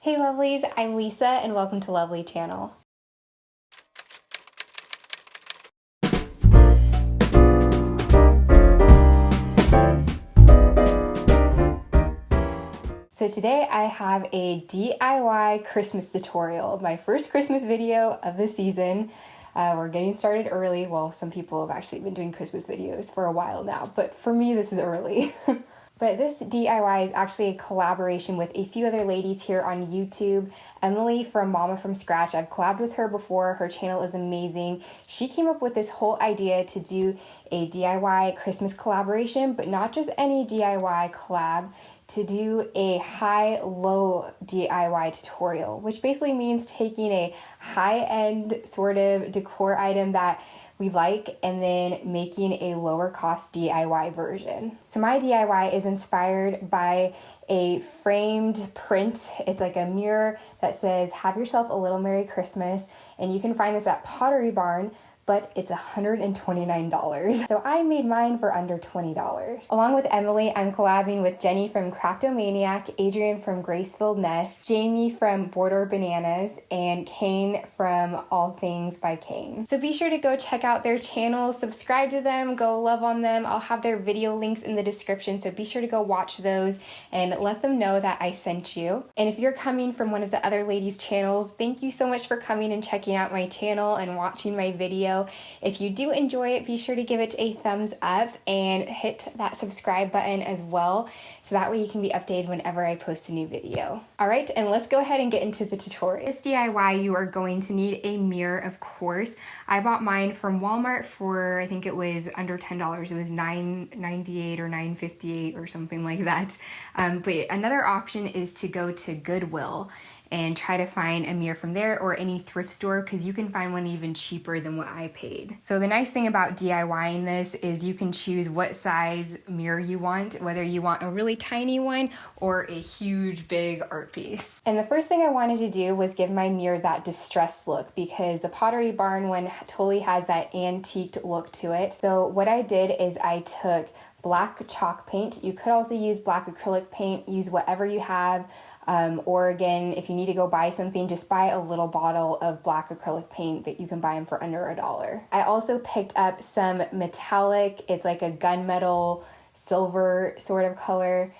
Hey lovelies, I'm Lisa and welcome to Lovely Channel. So today I have a DIY Christmas tutorial, my first Christmas video of the season. We're getting started early. Well, some people have actually been doing Christmas videos for a while now, but for me this is early. But this DIY is actually a collaboration with a few other ladies here on YouTube. Emily from Mama from Scratch, I've collabed with her before. Her channel is amazing. She came up with this whole idea to do a DIY Christmas collaboration, but not just any DIY collab, to do a high-low DIY tutorial, which basically means taking a high-end sort of decor item that we like and then making a lower cost DIY version. So my DIY is inspired by a framed print. It's like a mirror that says, "Have yourself a little Merry Christmas," and you can find this at Pottery Barn, but it's $129. So I made mine for under $20. Along with Emily, I'm collabing with Jenny from Craftomaniac, Adrian from Graceful Nest, Jamie from Border Bananas, and Kane from All Things by Kane. So be sure to go check out their channels, subscribe to them, go love on them. I'll have their video links in the description, so be sure to go watch those and let them know that I sent you. And if you're coming from one of the other ladies' channels, thank you so much for coming and checking out my channel and watching my video. If you do enjoy it, be sure to give it a thumbs up and hit that subscribe button as well, so that way you can be updated whenever I post a new video. All right, and let's go ahead and get into the tutorial. This DIY, you are going to need a mirror, of course. I bought mine from Walmart for, I think it was under $10. It was $9.98 or $9.58 or something like that. But another option is to go to Goodwill and try to find a mirror from there or any thrift store, because you can find one even cheaper than what I paid. So the nice thing about DIYing this is you can choose what size mirror you want, whether you want a really tiny one or a huge big art piece. And the first thing I wanted to do was give my mirror that distressed look, because the Pottery Barn one totally has that antiqued look to it. So what I did is I took black chalk paint. You could also use black acrylic paint, use whatever you have. Or again, if you need to go buy something, just buy a little bottle of black acrylic paint that you can buy them for under $1. I also picked up some metallic, it's like a gunmetal silver sort of color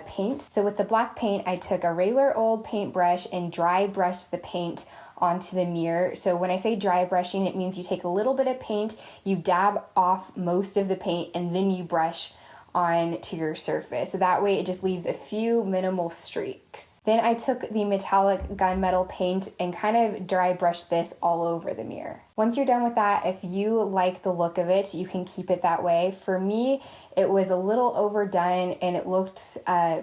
paint. So with the black paint, I took a regular old paintbrush and dry brushed the paint onto the mirror. So when I say dry brushing, it means you take a little bit of paint, you dab off most of the paint, and then you brush onto your surface. So that way it just leaves a few minimal streaks. Then I took the metallic gunmetal paint and kind of dry brushed this all over the mirror. Once you're done with that, if you like the look of it, you can keep it that way. For me, it was a little overdone and it looked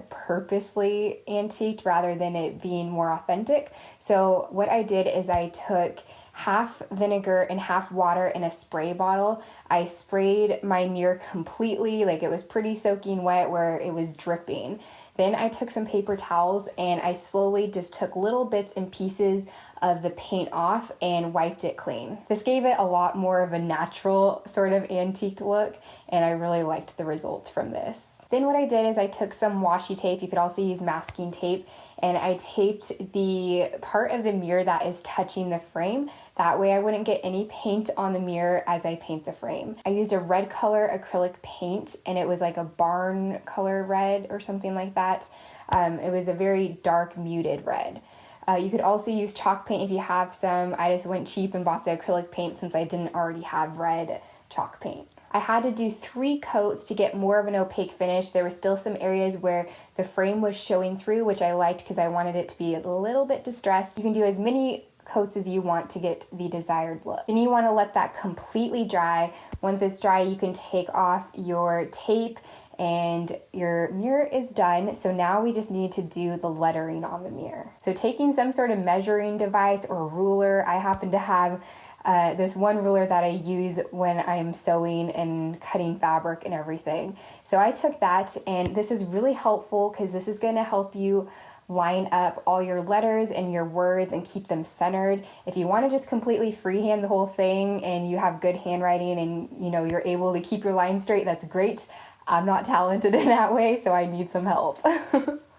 purposely antiqued rather than it being more authentic. So what I did is I took half vinegar and half water in a spray bottle. I sprayed my mirror completely, like it was pretty soaking wet where it was dripping. Then I took some paper towels and I slowly just took little bits and pieces of the paint off and wiped it clean. This gave it a lot more of a natural sort of antique look, and I really liked the results from this. Then what I did is I took some washi tape, you could also use masking tape, and I taped the part of the mirror that is touching the frame. That way I wouldn't get any paint on the mirror as I paint the frame. I used a red color acrylic paint, and it was like a barn color red or something like that. It was a very dark muted red. You could also use chalk paint if you have some. I just went cheap and bought the acrylic paint since I didn't already have red chalk paint. I had to do 3 coats to get more of an opaque finish. There were still some areas where the frame was showing through, which I liked because I wanted it to be a little bit distressed. You can do as many coats as you want to get the desired look. Then you want to let that completely dry. Once it's dry, you can take off your tape and your mirror is done. So now we just need to do the lettering on the mirror. So taking some sort of measuring device or ruler, I happen to have this one ruler that I use when I'm sewing and cutting fabric and everything. So I took that, and this is really helpful because this is going to help you line up all your letters and your words and keep them centered. If you want to just completely freehand the whole thing and you have good handwriting and you're able to keep your lines straight, that's great. I'm not talented in that way, so I need some help.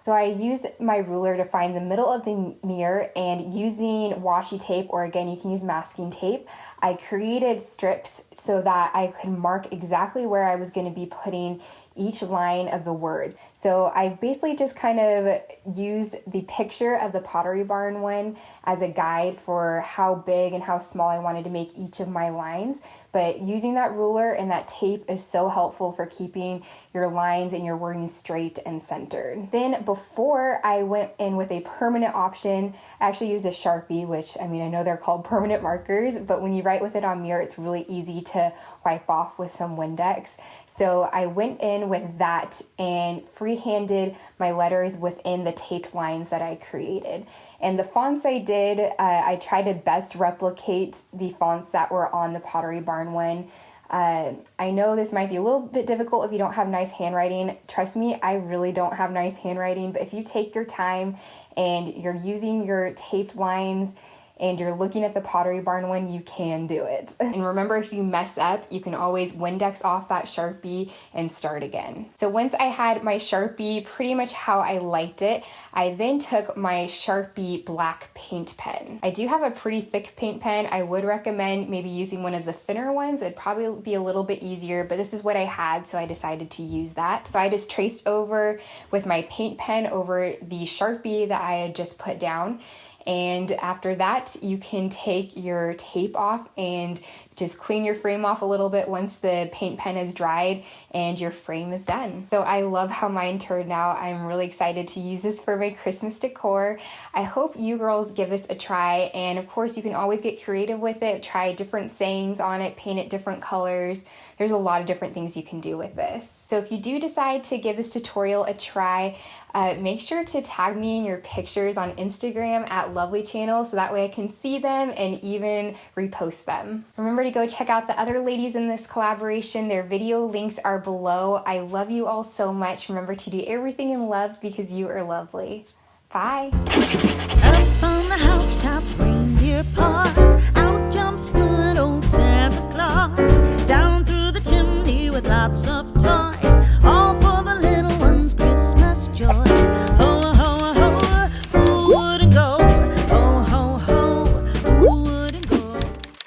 So I used my ruler to find the middle of the mirror, and using washi tape, or again, you can use masking tape, I created strips so that I could mark exactly where I was going to be putting each line of the words. So I basically just kind of used the picture of the Pottery Barn one as a guide for how big and how small I wanted to make each of my lines. But using that ruler and that tape is so helpful for keeping your lines and your wording straight and centered. Then before I went in with a permanent option, I actually used a Sharpie, which I know they're called permanent markers, but when you write with it on mirror, it's really easy to wipe off with some Windex. So I went in with that and freehanded my letters within the taped lines that I created. And the fonts I did, I tried to best replicate the fonts that were on the Pottery Barn one. I know this might be a little bit difficult if you don't have nice handwriting. Trust me, I really don't have nice handwriting, but if you take your time and you're using your taped lines and you're looking at the Pottery Barn one, you can do it. And remember, if you mess up, you can always Windex off that Sharpie and start again. So once I had my Sharpie pretty much how I liked it, I then took my Sharpie black paint pen. I do have a pretty thick paint pen. I would recommend maybe using one of the thinner ones. It'd probably be a little bit easier, but this is what I had, so I decided to use that. So I just traced over with my paint pen over the Sharpie that I had just put down. And after that, you can take your tape off and just clean your frame off a little bit once the paint pen is dried and your frame is done. So I love how mine turned out. I'm really excited to use this for my Christmas decor. I hope you girls give this a try. And of course, you can always get creative with it, try different sayings on it, paint it different colors. There's a lot of different things you can do with this. So if you do decide to give this tutorial a try, make sure to tag me in your pictures on Instagram at Lovely Channel so that way I can see them and even repost them. Remember to go check out the other ladies in this collaboration. Their video links are below. I love you all so much. Remember to do everything in love because you are lovely. Bye. Up on the housetop